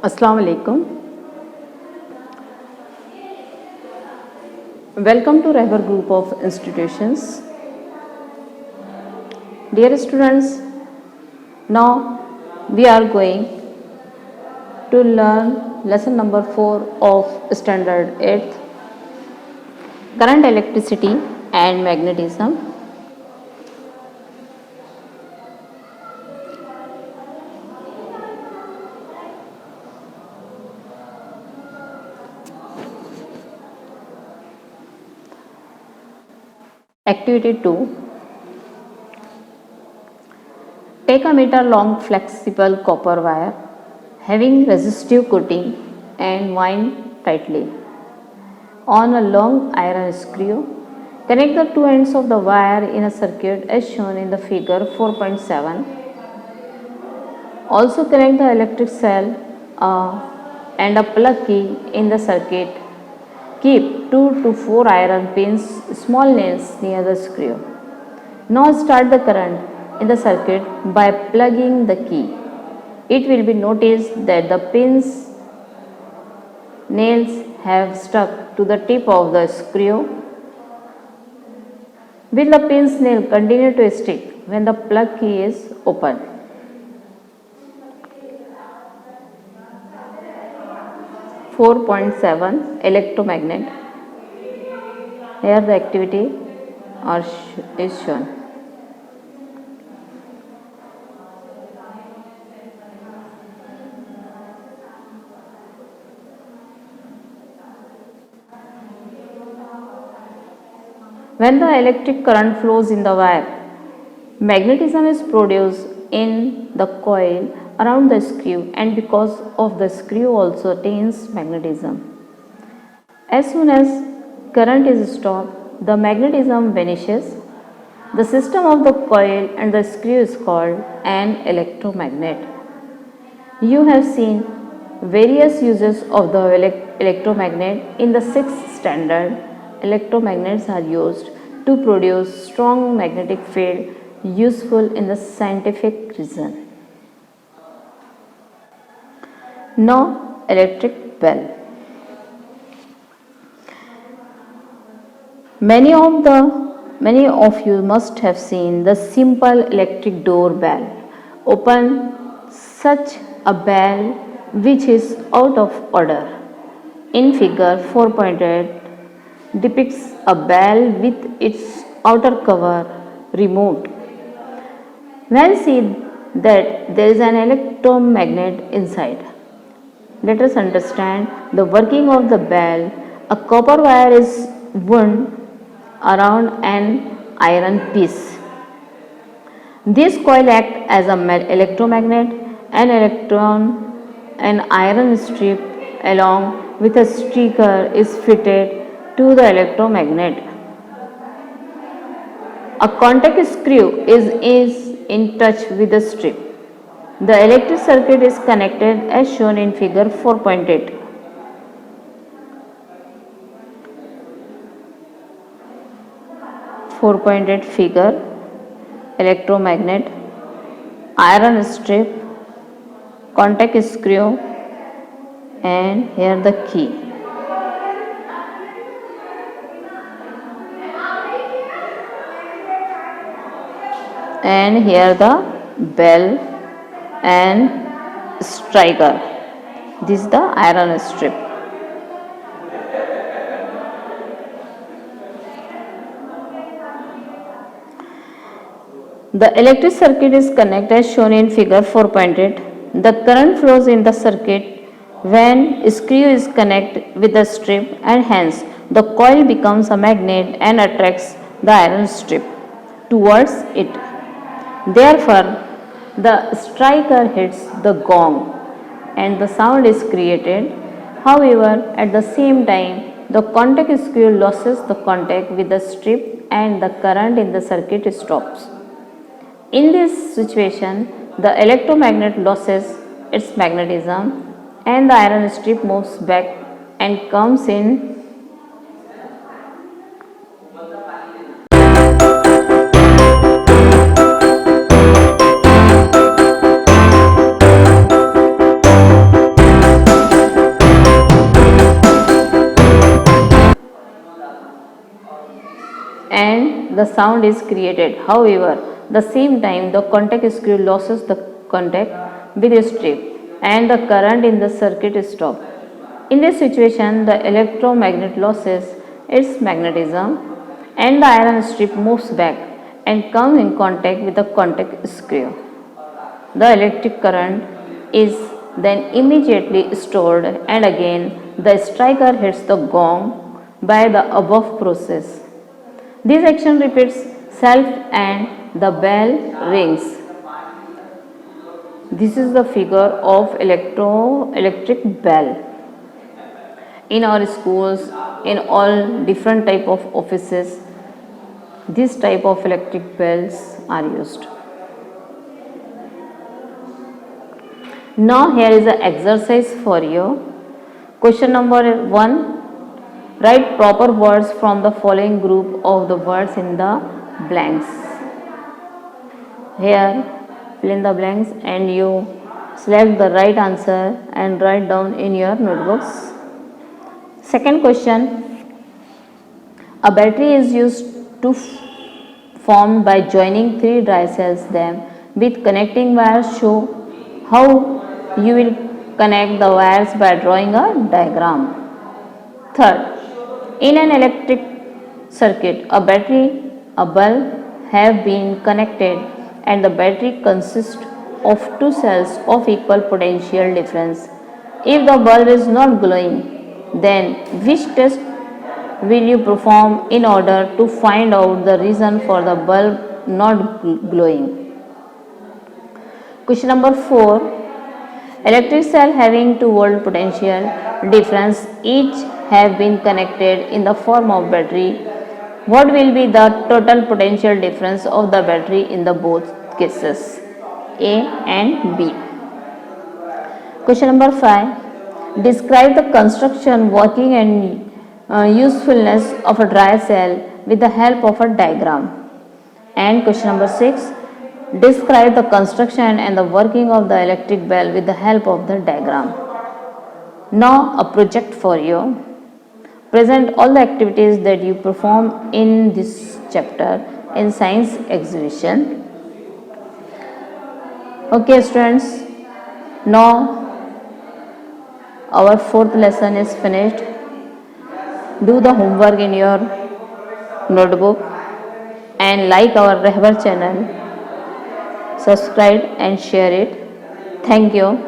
Assalamu alaikum. Welcome to Rehbar Group of Institutions. Dear students, now we are going to learn lesson number 4 of standard 8th, current, electricity and magnetism. Activity 2. Take a meter long flexible copper wire having resistive coating and wind tightly on a long iron screw. Connect the two ends of the wire in a circuit as shown in the figure 4.7. Also connect the electric cell and a plug key in the circuit. Keep 2 to 4 iron pins, small nails near the screw. Now start the current in the circuit by plugging the key. It will be noticed that the pins nails have stuck to the tip of the screw. Will the pins nail continue to stick when the plug key is open? (4.7) Electromagnet. Here the activity is shown. When the electric current flows in the wire, magnetism is produced in the coil around the screw, and because of the screw also attains magnetism. As soon as current is stopped, the magnetism vanishes. The system of the coil and the screw is called an electromagnet. You have seen various uses of the electromagnet in the 6th standard. Electromagnets are used to produce strong magnetic field useful in the scientific reason. Now, electric bell. Many of you must have seen the simple electric door bell. Open such a bell which is out of order. In figure 4.8 depicts a bell with its outer cover removed. When see that there is an electromagnet inside. Let us understand the working of the bell. A copper wire is wound around an iron piece. This coil acts as an electromagnet. An iron strip along with a sticker is fitted to the electromagnet. A contact screw is in touch with the strip. The electric circuit is connected as shown in figure 4.8. Figure electromagnet, iron strip, contact screw, and here the key. And here the bell and striker. This is the iron strip. The electric circuit is connected as shown in figure 4.8. The current flows in the circuit when screw is connected with the strip, and hence the coil becomes a magnet and attracts the iron strip towards it. Therefore, the striker hits the gong and the sound is created. However, at the same time, the contact screw loses the contact with the strip and the current in the circuit stops. In this situation, the electromagnet loses its magnetism and the iron strip moves back and comes in and the sound is created. However, the same time the contact screw loses the contact with the strip and the current in the circuit is stopped. In this situation, the electromagnet loses its magnetism and the iron strip moves back and comes in contact with the contact screw. The electric current is then immediately stored and again the striker hits the gong by the above process. This action repeats self and the bell rings. This is the figure of electric bell. In our schools, in all different type of offices, this type of electric bells are used. Now here is an exercise for you. Question number 1. Write proper words from the following group of the words in the blanks. Here fill in the blanks and you select the right answer and write down in your notebooks. Second question. A battery is used to formed by joining three dry cells. Them with connecting wires. Show how you will connect the wires by drawing a diagram. Third, in an electric circuit, a battery, a bulb have been connected and the battery consists of two cells of equal potential difference. If the bulb is not glowing, then which test will you perform in order to find out the reason for the bulb not glowing? Question number 4. Electric cell having 2 volt potential difference each have been connected in the form of battery. What will be the total potential difference of the battery in the both cases? A and B. Question number 5. Describe the construction, working and usefulness of a dry cell with the help of a diagram. And question number 6. Describe the construction and the working of the electric bell with the help of the diagram. Now a project for you. Present all the activities that you perform in this chapter in science exhibition. Okay students, now our 4th lesson is finished. Do the homework in your notebook and like our Rehbar channel. Subscribe and share it. Thank you.